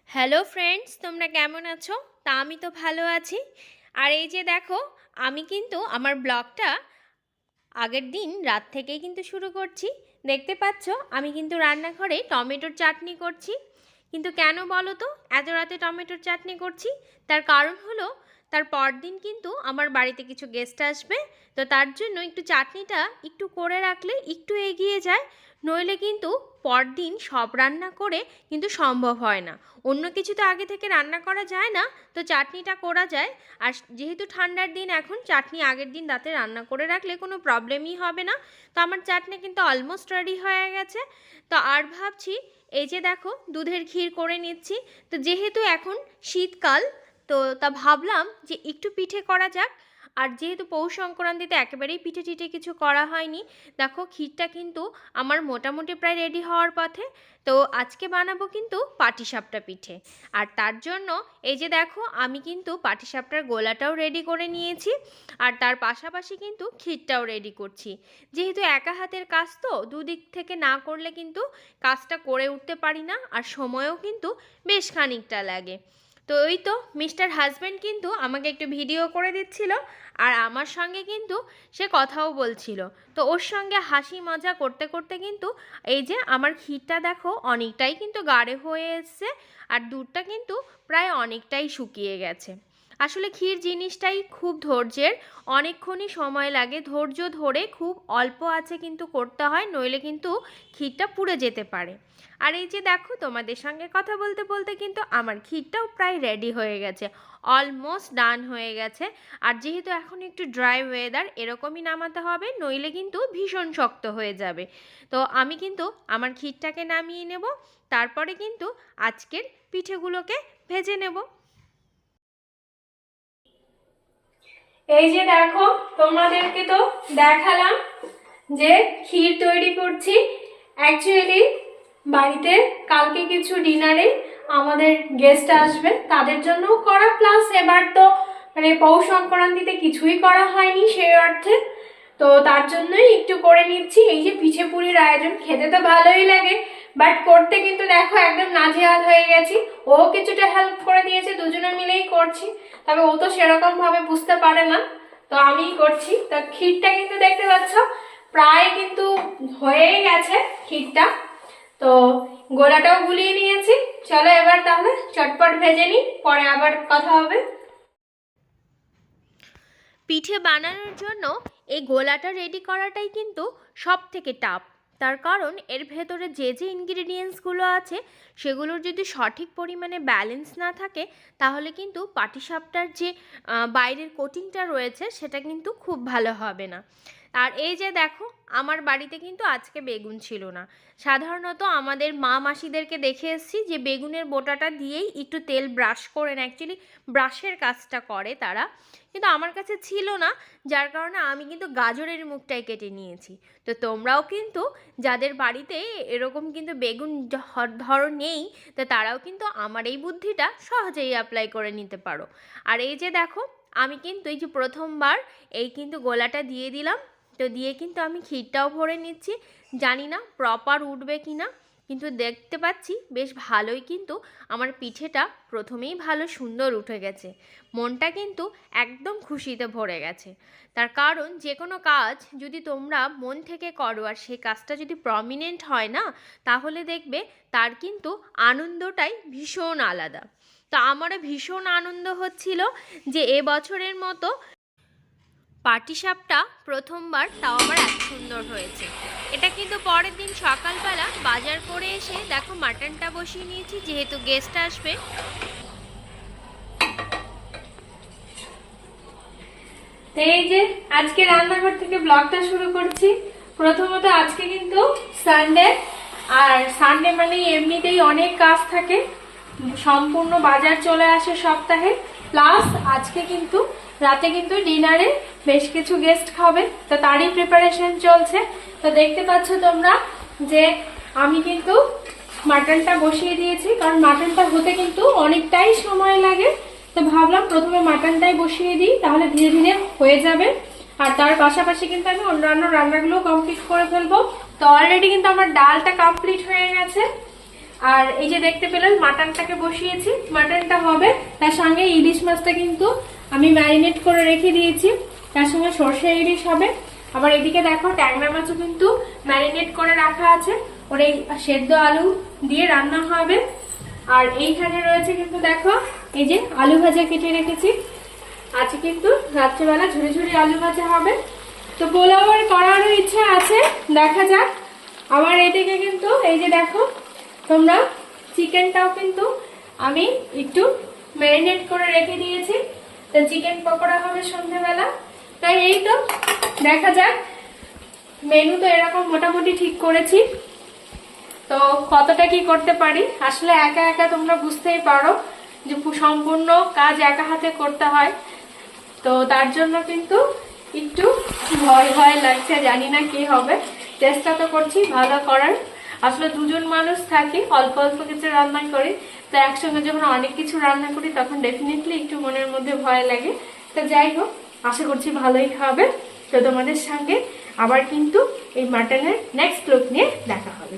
Hello friends, তোমরা কেমন আছো? তা আমি তো ভালো আছি। আর এই যে দেখো, আমি কিন্তু আমার ব্লগটা আগের দিন রাত থেকেই কিন্তু শুরু করছি। দেখতে পাচ্ছ আমি কিন্তু রান্নাঘরে টমেটোর চাটনি করছি। কিন্তু কেন বলো তো এত রাতে টমেটোর চাটনি করছি? তার কারণ হলো, তার পরদিন কিন্তু আমার বাড়িতে কিছু গেস্ট আসবে। তো তার জন্য একটু চাটনিটা একটু করে রাখলে একটু এগিয়ে যায়। নইলে কিন্তু পরদিন সব রান্না করে কিন্তু সম্ভব হয় না। অন্য কিছু তো আগে থেকে রান্না করা যায় না, তো চাটনিটা করা যায়। আর যেহেতু ঠান্ডার দিন, এখন চাটনি আগের দিন রাতে রান্না করে রাখলে কোনো প্রবলেমই হবে না। তো আমার চাটনি কিন্তু অলমোস্ট রেডি হয়ে গেছে। তো আর ভাবছি, এই যে দেখো দুধের ক্ষীর করে নিচ্ছি। তো যেহেতু এখন শীতকাল, তো তা ভাবলাম যে একটু পিঠে করা যাক। আর যেহেতু পৌষ সংক্রান্তিতে একেবারেই পিঠে টিঠে কিছু করা হয়নি, দেখো ক্ষীরটা কিন্তু আমার মোটামুটি প্রায় রেডি হওয়ার পথে। তো আজকে বানাবো কিন্তু পাটিসাপটা পিঠে। আর তার জন্য এই যে দেখো আমি কিন্তু পাটিসাপটার গোলাটাও রেডি করে নিয়েছি। আর তার পাশাপাশি কিন্তু ক্ষীরটাও রেডি করছি। যেহেতু একা হাতের কাজ, তো দুদিক থেকে না করলে কিন্তু কাজটা করে উঠতে পারি না, আর সময়ও কিন্তু বেশ খানিকটা লাগে। তো ওই তো মিস্টার হাজব্যান্ড কিন্তু আমাকে একটু ভিডিও করে দিচ্ছিল, আর আমার সঙ্গে কিন্তু সে কথাও বলছিল। তো ওর সঙ্গে হাসি মজা করতে করতে কিন্তু এই যে আমার ক্ষীরটা দেখো অনেকটাই কিন্তু গাঢ় হয়ে এসছে। আর দুধটা কিন্তু প্রায় অনেকটাই শুকিয়ে গেছে। আসলে ক্ষীর জিনিসটাই খুব ধৈর্যের, অনেকক্ষণই সময় লাগে। ধৈর্য ধরে খুব অল্প আছে কিন্তু করতে হয়, নইলে কিন্তু ক্ষীরটা পুড়ে যেতে পারে। আর এই যে দেখো তোমাদের সঙ্গে কথা বলতে বলতে কিন্তু আমার ক্ষীরটাও প্রায় রেডি হয়ে গেছে, অলমোস্ট ডান হয়ে গেছে। আর যেহেতু এখন একটু ড্রাই ওয়েদার, এরকমই নামাতে হবে, নইলে কিন্তু ভীষণ শক্ত হয়ে যাবে। তো আমি কিন্তু আমার ক্ষীরটাকে নামিয়ে নেব, তারপরে কিন্তু আজকের পিঠেগুলোকে ভেজে নেব। এই যে দেখো, তোমাদেরকে তো দেখালাম যে ক্ষীর তৈরি করছি। অ্যাকচুয়ালি বাড়িতে কালকে কিছু ডিনারে আমাদের গেস্ট আসবে, তাদের জন্যও করা, প্লাস এবার তো মানে পৌষ সংক্রান্তিতে কিছুই করা হয়নি সেই অর্থে। তো তার জন্যই একটু করে নিচ্ছি। এই যে পিঠে পুলির আয়োজন, খেতে তো ভালোই লাগে, বাট করতে কিন্তু দেখো একদম নাজেহাল হয়ে গেছি। ও কিছুটা হেল্প করে দিয়েছে, দুজনে মিলেই করছি। তবে ও তো সেরকম ভাবে বুঝতে পারে না, তো আমিই করছি। তা ক্ষীরটা কিন্তু দেখতে পাচ্ছ প্রায় কিন্তু হয়েই গেছে ক্ষীরটা। তো গোলাটাও গুলিয়ে নিয়েছি। চলো এবার তাহলে চটপট ভেজে নিই, পরে আবার কথা হবে। পিঠে বানানোর জন্য এই গোলাটা রেডি করাটাই কিন্তু সব থেকে টাফ। তার কারণ এর ভেতরে যে যে ইনগ্রিডিয়েন্টসগুলো আছে, সেগুলোর যদি সঠিক পরিমাণে ব্যালেন্স না থাকে, তাহলে কিন্তু পাটিসাপটার যে বাইরের কোটিংটা রয়েছে সেটা কিন্তু খুব ভালো হবে না। আর এই যে দেখো, আমার বাড়িতে কিন্তু আজকে বেগুন ছিল না। সাধারণত আমাদের মা মাসিদেরকে দেখে এসেছি যে বেগুনের বোটাটা দিয়েই একটু তেল ব্রাশ করে নেয়, অ্যাকচুয়ালি ব্রাশের কাজটা করে তারা। কিন্তু আমার কাছে ছিল না, যার কারণে আমি কিন্তু গাজরের মুখটাই কেটে নিয়েছি। তো তোমরাও কিন্তু যাদের বাড়িতে এরকম কিন্তু বেগুন ধরো নেই, তো তারাও কিন্তু আমার এই বুদ্ধিটা সহজেই অ্যাপ্লাই করে নিতে পারো। আর এই যে দেখো, আমি কিন্তু এই যে প্রথমবার এই কিন্তু গোলাটা দিয়ে দিলাম। তো দিয়ে কিন্তু আমি ক্ষীরটাও ভরে নিচ্ছি। জানি না প্রপার উঠবে কি না, কিন্তু দেখতে পাচ্ছি বেশ ভালোই কিন্তু আমার পিঠেটা প্রথমেই ভালো সুন্দর উঠে গেছে। মনটা কিন্তু একদম খুশিতে ভরে গেছে। তার কারণ যে কোনো কাজ যদি তোমরা মন থেকে করো, আর সেই কাজটা যদি প্রমিনেন্ট হয় না, তাহলে দেখবে তার কিন্তু আনন্দটাই ভীষণ আলাদা। তো আমারও ভীষণ আনন্দ হচ্ছিল যে এবছরের মতো পাটিসাপটা প্রথমবার, তাও আবার এত সুন্দর হয়েছে। এটা কিন্তু পরের দিন সকালবেলা বাজার করে এসে দেখো মাটনটা বসিয়ে নিয়েছি, যেহেতু গেস্ট আসবে। তো এই যে আজকে রান্নাঘর থেকে ব্লগটা শুরু করছি। প্রথমত আজকে কিন্তু সানডে, আর সানডে মানে এমনিতেই অনেক কাজ থাকে, সম্পূর্ণ বাজার চলে আসে সপ্তাহে। প্লাস আজকে কিন্তু রাতে কিন্তু ডিনারে বেশ কিছু গেস্ট খাবে, তো তারই প্রিপারেশন চলছে। তো দেখতে পাচ্ছ তোমরা যে আমি কিন্তু মাটনটা বসিয়ে দিয়েছি, কারণ মাটনটা হতে কিন্তু অনেকটাই সময় লাগে। তো ভাবলাম প্রথমে মাটনটাই বসিয়ে দিই, তাহলে ধীরে ধীরে হয়ে যাবে। আর তার পাশাপাশি কিন্তু আমি অন্যান্য রান্নাগুলো কমপ্লিট করে ফেলবো। তো অলরেডি কিন্তু আমার ডালটা কমপ্লিট হয়ে গেছে। আর এই যে দেখতে পেলেন মাটনটাকে বসিয়েছি, মাটনটা হবে, তার সঙ্গে ইলিশ মাছটা কিন্তু আমি ম্যারিনেট করে রেখে দিয়েছি, তার সঙ্গে সর্ষে ইলিশ হবে। আবার এদিকে দেখো ট্যাংরা মাছও কিন্তু ম্যারিনেট করে রাখা আছে, ওর এই সেদ্ধ আলু দিয়ে রান্না হবে। আর এইখানে রয়েছে কিন্তু দেখো এই যে আলু ভাজা কেটে রেখেছি, আজকে কিন্তু রাত্রিবেলা ঝুড়ি ঝুড়ি আলু ভাজা হবে। তো পোলাওয়ের করারও ইচ্ছা আছে, দেখা যাক। আবার এদিকে কিন্তু এই যে দেখো তোমরা চিকেনটাও কিন্তু আমি একটু ম্যারিনেট করে রেখে দিয়েছি, তো চিকেন পকোড়া হবে সন্ধ্যাবেলা। তাই এই তো দেখা যাক, মেনু তো এরকম মোটামুটি ঠিক করেছি, তো কতটা কি করতে পারি। আসলে একা একা তোমরা বুঝতেই পারো যে সম্পূর্ণ কাজ একা হাতে করতে হয়, তো তার জন্য কিন্তু একটু ভয় ভয় লাগছে, জানি না কি হবে। চেষ্টা তো করছি ভালো করার। আসলে দুজন মানুষ থাকি, অল্প অল্প কিছু রান্না করি, তো একসঙ্গে যখন অনেক কিছু রান্না করি তখন ডেফিনেটলি একটু মনের মধ্যে ভয় লাগে। তো যাই হোক, আশা করছি ভালোই হবে। তো তোমাদের সঙ্গে আবার কিন্তু এই মাটনের নেক্সট লুক নিয়ে দেখা হবে।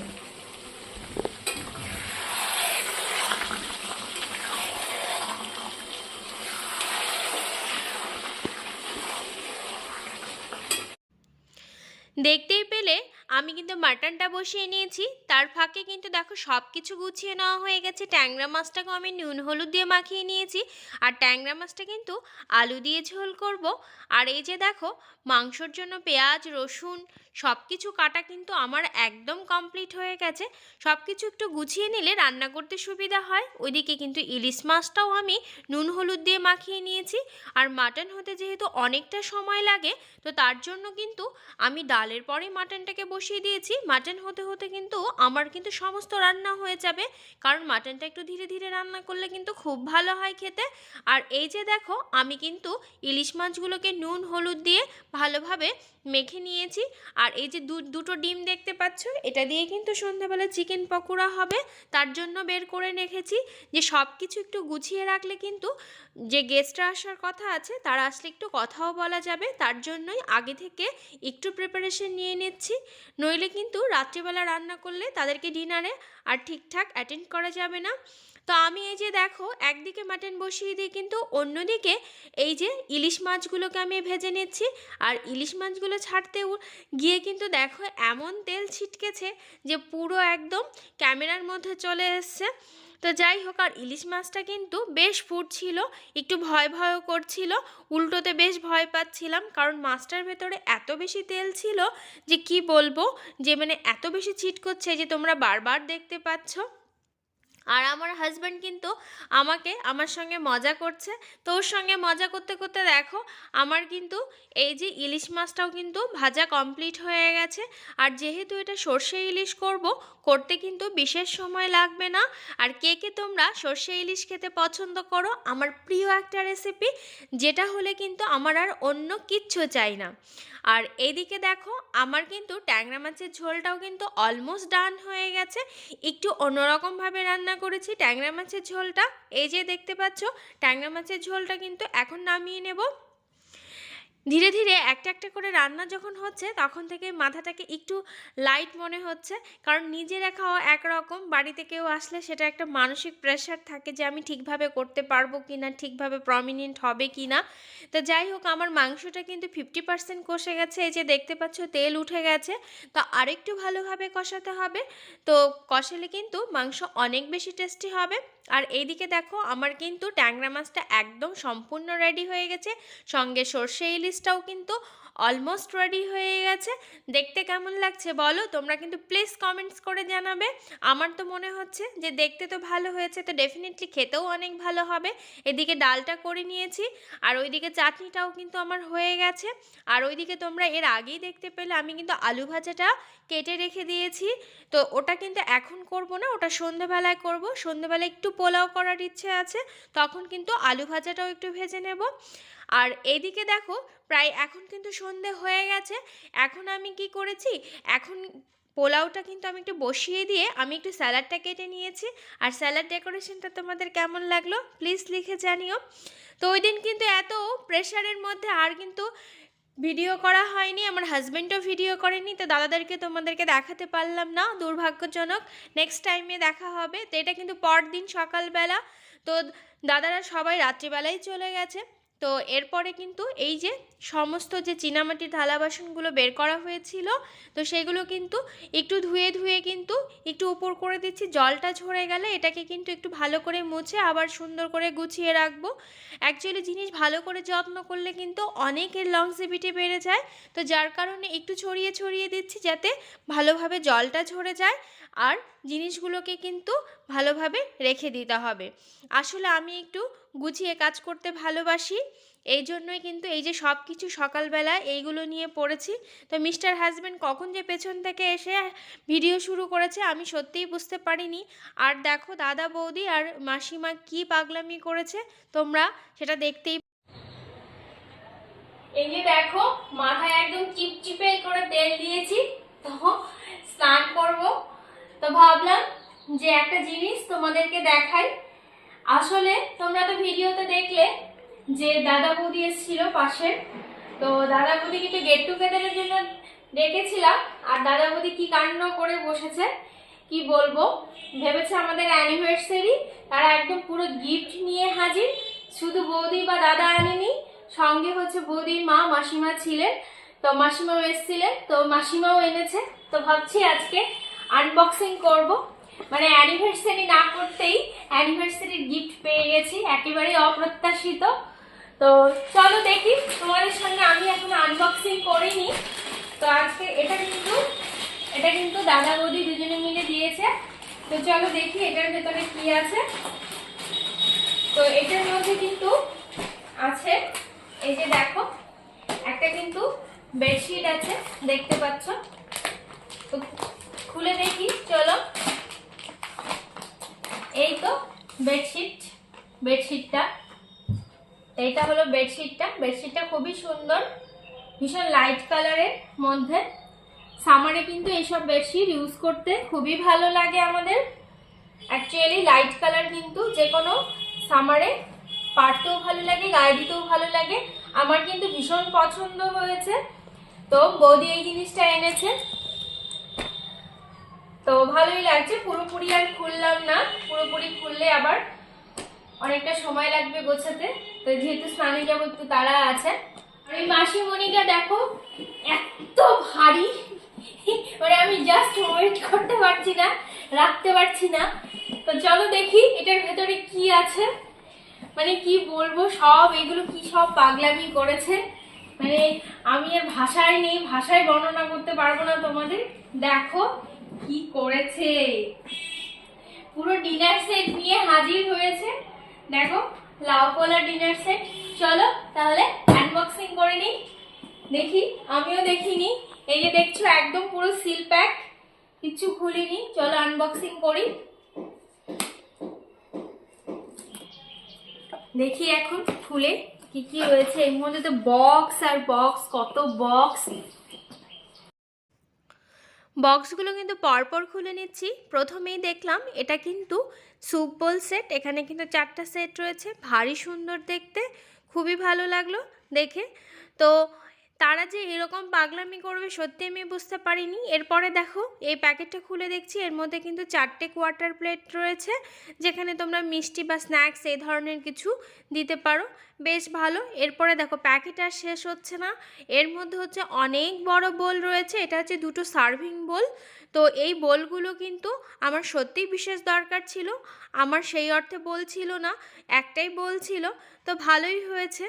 দেখতেই পেলে আমি কিন্তু মাটনটা বসিয়ে নিয়েছি, তার ফাঁকে কিন্তু দেখো সব কিছু গুছিয়ে নেওয়া হয়ে গেছে। ট্যাংরা মাছটাকেও আমি নুন হলুদ দিয়ে মাখিয়ে নিয়েছি, আর ট্যাংরা মাছটা কিন্তু আলু দিয়ে ঝোল করব। আর এই যে দেখো মাংসর জন্য পেঁয়াজ রসুন সব কিছু কাটা কিন্তু আমার একদম কমপ্লিট হয়ে গেছে। সব কিছু একটু গুছিয়ে নিলে রান্না করতে সুবিধা হয়। ওইদিকে কিন্তু ইলিশ মাছটাও আমি নুন হলুদ দিয়ে মাখিয়ে নিয়েছি। আর মাটন হতে যেহেতু অনেকটা সময় লাগে, তো তার জন্য কিন্তু আমি ডালের পরে মাটনটাকে বসিয়ে দিয়েছি। মাটন হতে হতে কিন্তু আমার কিন্তু সমস্ত রান্না হয়ে যাবে, কারণ মাটনটা একটু ধীরে ধীরে রান্না করলে কিন্তু খুব ভালো হয় খেতে। আর এই যে দেখো আমি কিন্তু ইলিশ মাছগুলোকে নুন হলুদ দিয়ে ভালোভাবে মেখে নিয়েছি। আর এই যে দুটো ডিম দেখতে পাচ্ছ, এটা দিয়ে কিন্তু সন্ধ্যাবেলা চিকেন পকোড়া হবে, তার জন্য বের করে রেখেছি। যে সব কিছু একটু গুছিয়ে রাখলে কিন্তু যে গেস্টরা আসার কথা আছে তারা আসলে একটু কথাও বলা যাবে, তার জন্যই আগে থেকে একটু প্রিপারেশন নিয়ে নিচ্ছি। নইলে কিন্তু রাত্রিবেলা রান্না করলে তাদেরকে ডিনারে আর ঠিকঠাক অ্যাটেন্ড করা যাবে না। তো আমি এই যে দেখো একদিকে মাটন বসিয়ে দিয়ে কিন্তু অন্যদিকে এই যে ইলিশ মাছগুলোকে আমি ভেজে নিচ্ছি। আর ইলিশ মাছগুলো ছাড়তে গিয়ে কিন্তু দেখো এমন তেল ছিটকেছে যে পুরো একদম ক্যামেরার মধ্যে চলে এসছে। তো যাই হোক, আর ইলিশ মাছটা কিন্তু বেশ ফুটছিল, একটু ভয় ভয়ও করছিল, উল্টোতে বেশ ভয় পাচ্ছিলাম, কারণ মাছটার ভেতরে এত বেশি তেল ছিল যে কি বলবো, যে মানে এত বেশি ছিটকোচ্ছে যে তোমরা বারবার দেখতে পাচ্ছ। আর আমার হাজব্যান্ড কিন্তু আমার সঙ্গে মজা করছে, তো ওর সঙ্গে মজা করতে করতে দেখো আমার কিন্তু এই যে ইলিশ মাছটাও কিন্তু ভাজা কমপ্লিট হয়ে গেছে। আর যেহেতু এটা সর্ষে ইলিশ করতে কিন্তু বিশেষ সময় লাগবে না। আর কে কে তোমরা সর্ষে ইলিশ খেতে পছন্দ করো, আমার প্রিয় একটা রেসিপি, যেটা হলে কিন্তু আমার আর অন্য কিচ্ছু চাই না। আর এইদিকে দেখো আমার কিন্তু ট্যাংরা মাছের ঝোলটাও কিন্তু অলমোস্ট ডান হয়ে গেছে। একটু অন্যরকমভাবে রান্না করেছি ট্যাংরা মাছের ঝোলটা, এই যে দেখতে পাচ্ছ ট্যাংরা মাছের ঝোলটা কিন্তু এখন নামিয়ে নেব। ধীরে ধীরে একটা একটা করে রান্না যখন হচ্ছে তখন থেকে মাথাটাকে একটু লাইট মনে হচ্ছে, কারণ নিজেরা খাওয়া একরকম, বাড়িতে কেউ আসলে সেটা একটা মানসিক প্রেশার থাকে যে আমি ঠিকভাবে করতে পারবো কি না, ঠিকভাবে প্রমিনেন্ট হবে কি না। তো যাই হোক, আমার মাংসটা কিন্তু 50% কষে গেছে, এই যে দেখতে পাচ্ছ তেল উঠে গেছে। তো আরেকটু ভালোভাবে কষাতে হবে, তো কষালে কিন্তু মাংস অনেক বেশি টেস্টি হবে। আর এইদিকে দেখো আমার কিন্তু ট্যাংরা মাছটা একদম সম্পূর্ণ রেডি হয়ে গেছে, সঙ্গে সর্ষে ইলিশটাও কিন্তু অলমোস্ট রেডি হয়ে গেছে। দেখতে কেমন লাগছে বলো তোমরা, কিন্তু প্লিজ কমেন্টস করে জানাবে। আমার তো মনে হচ্ছে যে দেখতে তো ভালো হয়েছে, তো ডেফিনেটলি খেতেও অনেক ভালো হবে। এদিকে ডালটা করে নিয়েছি, আর ওইদিকে চাটনিটাও কিন্তু আমার হয়ে গেছে। আর ওইদিকে তোমরা এর আগেই দেখতে পেলে আমি কিন্তু আলু ভাজাটা কেটে রেখে দিয়েছি, তো ওটা কিন্তু এখন করব না, ওটা সন্ধ্যেবেলায় করব। সন্ধ্যেবেলায় একটু পোলাও করার ইচ্ছে আছে, তখন কিন্তু আলু ভাজাটাও একটু ভেজে নেব। আর এইদিকে দেখো প্রায় এখন কিন্তু সন্ধে হয়ে গেছে। এখন আমি কি করেছি, এখন পোলাওটা কিন্তু আমি একটু বসিয়ে দিয়ে আমি একটু স্যালাডটা কেটে নিয়েছি। আর স্যালাড ডেকোরেশনটা তোমাদের কেমন লাগলো প্লিজ লিখে জানিও। তো ওই দিন কিন্তু এত প্রেশারের মধ্যে আর কিন্তু ভিডিও করা হয়নি, আমার হাজব্যান্ডও ভিডিও করেনি, তো দাদাদেরকে তোমাদেরকে দেখাতে পারলাম না, দুর্ভাগ্যজনক। নেক্সট টাইমে দেখা হবে। তো এটা কিন্তু পরদিন সকালবেলা। তো দাদারা সবাই রাত্রিবেলাই চলে গেছে। তো এরপরে কিন্তু এই যে সমস্ত যে চীনামাটির থালা বাসনগুলো বের করা হয়েছিল, তো সেগুলো কিন্তু একটু ধুয়ে ধুয়ে কিন্তু একটু উপর করে দিচ্ছি। জলটা ঝরে গেলে এটাকে কিন্তু একটু ভালো করে মুছে আবার সুন্দর করে গুছিয়ে রাখবো। অ্যাকচুয়ালি জিনিস ভালো করে যত্ন করলে কিন্তু অনেকের লংজিভিটি বেড়ে যায়। তো যার কারণে একটু ছড়িয়ে ছড়িয়ে দিচ্ছি যাতে ভালোভাবে জলটা ঝরে যায়, আর জিনিসগুলোকে কিন্তু ভালোভাবে রেখে দিতে হবে। আসলে আমি একটু গুছিয়ে কাজ করতে ভালোবাসি, এই জন্যই কিন্তু এই যে সব কিছু সকালবেলা এইগুলো নিয়ে পড়েছি। তো মিস্টার হাজব্যান্ড কখন যে পেছন থেকে এসে ভিডিও শুরু করেছে আমি সত্যিই বুঝতে পারিনি। আর দেখো দাদা বৌদি আর মাসিমা কি পাগলামি করেছে, তোমরা সেটা দেখতেই। এই যে দেখো মাথায় একদম চিপচিপে করে তেল দিয়েছি, তো স্নান করব। তো ভাবলাম যে একটা জিনিস তোমাদেরকে দেখাই। আসলে তোমরা তো ভিডিওতে দেখলে যে দাদা বৌদি এসেছিল পাশে, তো দাদা বৌদি কিন্তু গেট টুগেদারের জন্য ডেকেছিলাম, আর দাদা বৌদি কি কাণ্ড করে বসেছে কি বলবো। ভেবেছে আমাদের অ্যানিভার্সারি, তারা একদম পুরো গিফট নিয়ে হাজির। শুধু বৌদি বা দাদা আনেনি, সঙ্গে হচ্ছে বৌদির মা মাসিমা ছিলেন, তো মাসিমাও এসেছিলেন, তো মাসিমাও এনেছে। তো ভাবছি আজকে আনবক্সিং করব, মানে অ্যানিভার্সারি না করতেই অ্যানিভার্সারির গিফট পেয়ে গেছি, একেবারেই অপ্রত্যাশিত। তো চলো দেখি, তোমাদের সঙ্গে আমি এখন আনবক্সিং করিনি। তো আজকে এটা কিন্তু দাদা বৌদি দুজনে মিলে দিয়েছে। তো চলো দেখি এটার ভেতরে কি আছে। তো এটার মধ্যে কিন্তু আছে, এই যে দেখো একটা কিন্তু বেডশিট আছে, দেখতে পাচ্ছ। তো খুলে দেখি চলো। এই তো বেডশিটটা এইটা হলো বেডশিটটা খুবই সুন্দর, ভীষণ লাইট কালারের মধ্যে। সামারে কিন্তু এইসব বেডশিট ইউজ করতে খুবই ভালো লাগে আমাদের। অ্যাকচুয়ালি লাইট কালার কিন্তু যে কোনো সামারে পারতেও ভালো লাগে, গায়ে দিতেও ভালো লাগে। আমার কিন্তু ভীষণ পছন্দ হয়েছে। তো বৌদি এই জিনিসটা এনেছে, তো ভালোই লাগছে। পুরোপুরি আর খুললাম না, পুরোপুরি খুললে আবার অনেকটা সময় লাগবে গোছাতে। তো যেহেতু স্নানে যাবো একটু তাড়া আছে। আর এই মাসিমণিটা দেখো এত ভারী, মানে আমি জাস্ট ওয়েট করতে পারছি না, রাখতে পারছি না। তো চলো দেখি এটার ভেতরে কি আছে। মানে কি বলবো, সব এগুলো কি সব পাগলামি করেছে, মানে আমি এর ভাষায় নেই, ভাষায় বর্ণনা করতে পারবো না তোমাদের। দেখো কি করেছে, পুরো ডিনার সেট নিয়ে হাজির হয়েছে। দেখো লাউ কলা ডিনার সেট। চলো তাহলে আনবক্সিং করে নিই, দেখি। আমিও দেখিনি, এই যে দেখছো একদম পুরো সিল প্যাক, কিছু খুলিনি। চলো আনবক্সিং করি, দেখি এখন খুলে কি কি রয়েছে এর মধ্যে। তো বক্স আর বক্স, কত বক্সগুলো কিন্তু পরপর খুলে নিচ্ছি। প্রথমেই দেখলাম এটা কিন্তু স্যুপ বোল সেট, এখানে কিন্তু 4টা সেট রয়েছে, ভারী সুন্দর দেখতে, খুবই ভালো লাগলো দেখে। তো তারা যে এরকম পাগলামি করবে সত্যি আমি বুঝতে পারিনি। এরপরে দেখো এই প্যাকেটটা খুলে দেখছি, এর মধ্যে কিন্তু 4টে কোয়ার্টার প্লেট রয়েছে, যেখানে তোমরা মিষ্টি বা স্ন্যাক্স এই ধরনের কিছু দিতে পারো, বেশ ভালো। এরপরে দেখো প্যাকেট আর শেষ হচ্ছে না, এর মধ্যে হচ্ছে অনেক বড় বোল রয়েছে, এটা হচ্ছে 2টো সার্ভিং বোল। তো এই বোলগুলো কিন্তু আমার সত্যিই বিশেষ দরকার ছিল, আমার সেই অর্থে বলছিল না, একটাই বলছিল। তো ভালোই হয়েছে,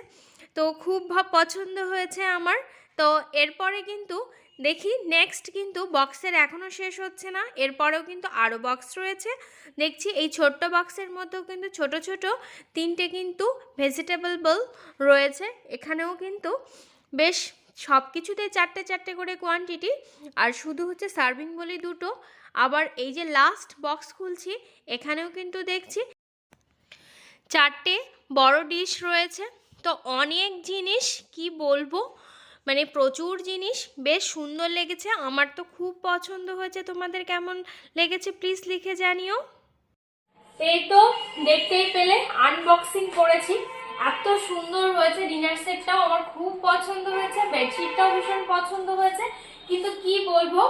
তো খুব পছন্দ হয়েছে আমার। তো এরপরে কিন্তু দেখি নেক্সট কিন্তু বক্সের এখনও শেষ হচ্ছে না, এরপরেও কিন্তু আরও বক্স রয়েছে। দেখছি এই ছোট্ট বক্সের মধ্যেও কিন্তু ছোট ছোট 3টে কিন্তু ভেজিটেবল বোল রয়েছে, এখানেও কিন্তু বেশ সব কিছুতেই 4টে করে কোয়ান্টিটি, আর শুধু হচ্ছে সার্ভিং বলি 2টো। আবার এই যে লাস্ট বক্স খুলছি, এখানেও কিন্তু দেখছি 4টে বড় ডিশ রয়েছে। তো অনেক জিনিস, কি বলবো, মানে প্রচুর জিনিস, বেশ সুন্দর লেগেছে, আমার তো খুব পছন্দ হয়েছে। তোমাদের কেমন লেগেছে প্লিজ লিখে জানিও। এই তো দেখতেই পেলে আনবক্সিং করেছি, এত সুন্দর হয়েছে, ডিনার সেটটাও আমার খুব পছন্দ হয়েছে, বেডশিটটাও ভীষণ পছন্দ হয়েছে। কিন্তু কি বলবো,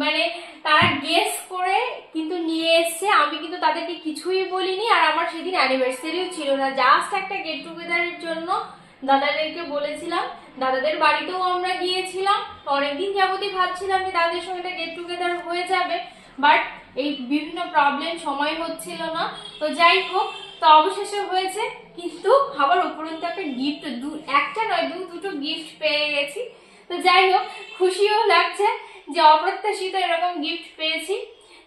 মানে তারা গেস করে কিন্তু নিয়ে এসছে, আমি কিন্তু তাদেরকে কিছুই বলিনি। আর আমার সেদিন অ্যানিভার্সারিও ছিল না, জাস্ট একটা গেট টুগেদারের জন্য দাদাদেরকে বলেছিলাম। দাদাদের বাড়িতেও আমরা গিয়েছিলাম, অনেকদিন যাবতই ভাবছিলাম যে দাদাদের সঙ্গে একটা গেট টুগেদার হয়ে যাবে, বাট এই বিভিন্ন প্রবলেম সময় হচ্ছিল না। তো যাই হোক, তো অবশেষে হয়েছে। কিন্তু আবার উপরন্তু একটা গিফট, একটা নয় দুটো গিফট পেয়ে গেছি। তো যাই হোক, খুশিও লাগছে যে অপ্রত্যাশিত এরকম গিফট পেয়েছি।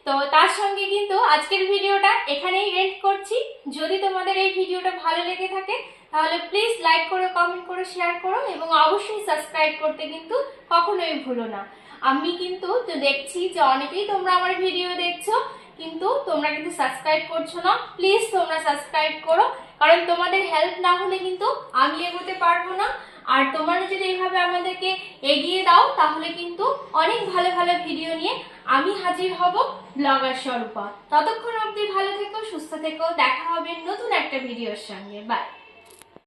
তো তার সঙ্গে কিন্তু আজকের ভিডিওটা এখানেই এন্ড করছি। যদি তোমাদের এই ভিডিওটা ভালো লেগে থাকে তাহলে প্লিজ লাইক করো, কমেন্ট করো, শেয়ার করো এবং অবশ্যই সাবস্ক্রাইব করতে কিন্তু কখনোই ভুলো না। আমি কিন্তু তো দেখছি যে অনেকেই তোমরা আমার ভিডিও দেখছো, কিন্তু তোমরা কিন্তু সাবস্ক্রাইব করছো না। প্লিজ তোমরা সাবস্ক্রাইব করো, কারণ তোমাদের হেল্প না হলে কিন্তু আমি এগোতে পারবো না। আর তোমরা যদি এইভাবে আমাদেরকে এগিয়ে দাও তাহলে কিন্তু অনেক ভালো ভালো ভিডিও নিয়ে আমি হাজির হব ব্লগার স্বরূপা। ততক্ষণ অবধি ভালো থেকো, সুস্থ থেকো, দেখা হবে নতুন একটা ভিডিওর সঙ্গে। বাই।